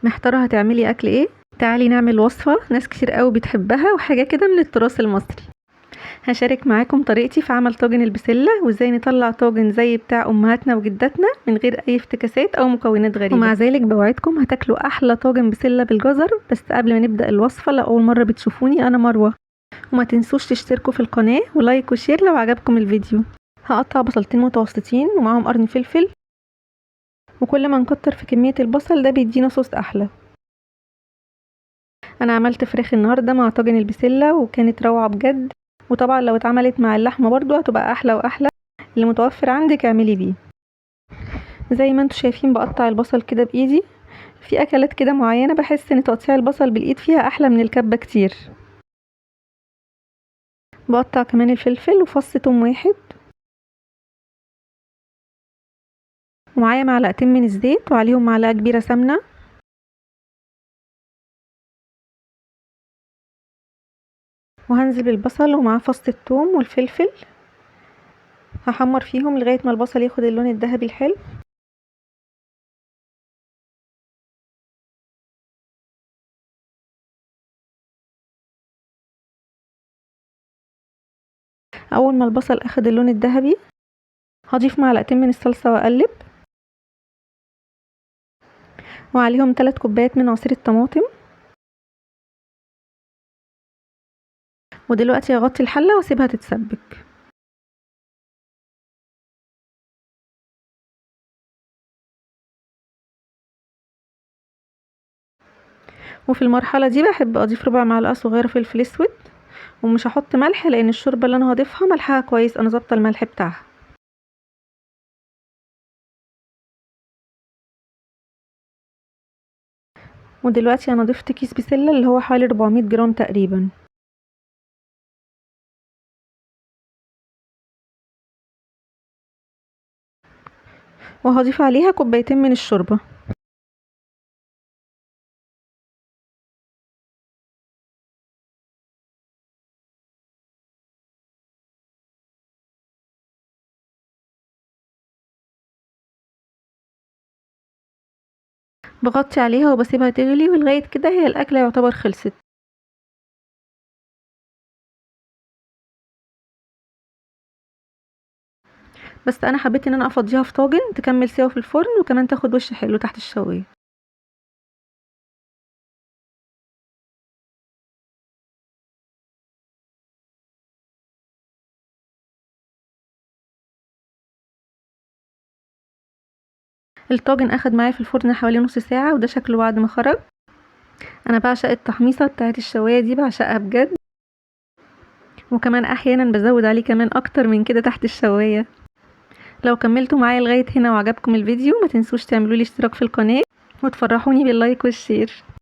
محتارة هتعملي اكل ايه؟ تعالي نعمل وصفة ناس كتير قوي بتحبها وحاجة كده من التراث المصري. هشارك معاكم طريقتي في عمل طاجن البسلة وازاي نطلع طاجن زي بتاع امهاتنا وجداتنا من غير اي افتكاسات او مكونات غريبة. ومع ذلك بوعدكم هتاكلوا احلى طاجن بسلة بالجزر. بس قبل ما نبدأ الوصفة، لو اول مرة بتشوفوني انا مروة، وما تنسوش تشتركوا في القناة ولايك وشير لو عجبكم الفيديو. هقطع بصلتين متوسطين ومعاهم قرن فلفل، وكل ما نكتر في كمية البصل ده بيدينا صوص احلى. انا عملت فراخ النهارده مع طاجن البسله وكانت روعه بجد، وطبعا لو اتعملت مع اللحمه برضو هتبقى احلى واحلى. اللي متوفر عندك اعملي بيه. زي ما انتوا شايفين بقطع البصل كده بايدي. في اكلات كده معينه بحس ان تقطيع البصل بالايد فيها احلى من الكبه كتير. بقطع كمان الفلفل وفص توم واحد، ومعايا معلقتين من الزيت وعليهم معلقه كبيره سمنه، وهنزل بالبصل ومعاه فص الثوم والفلفل. هحمر فيهم لغايه ما البصل ياخد اللون الذهبي الحلو. اول ما البصل اخد اللون الذهبي هضيف معلقتين من الصلصه واقلب، وعليهم 3 كوبايات من عصير الطماطم. ودلوقتي هغطي الحله واسيبها تتسبك. وفي المرحله دي بحب اضيف ربع معلقه صغيره فلفل اسود، ومش هحط ملح لان الشوربه اللي انا هضيفها ملحها كويس، انا ظابطه الملح بتاعها. ودلوقتي انا ضفت كيس بسله اللي هو حوالي 400 جرام تقريبا، وهضيف عليها كوبايتين من الشوربه. بغطي عليها وبسيبها تغلي، ولغايه كده هي الاكله يعتبر خلصت. بس انا حبيت ان انا افضيها في طاجن تكمل سوا في الفرن، وكمان تاخد وش حلو تحت الشوايه. الطاجن اخد معايا في الفرن حوالي نص ساعه، وده شكله بعد ما خرج. انا بعشق التحميصه بتاعت الشوايه دي، بعشقها بجد، وكمان احيانا بزود عليه كمان اكتر من كده تحت الشوايه. لو كملتوا معايا لغايه هنا وعجبكم الفيديو، ما تنسوش تعملوا لي اشتراك في القناه وتفرحوني باللايك والشير.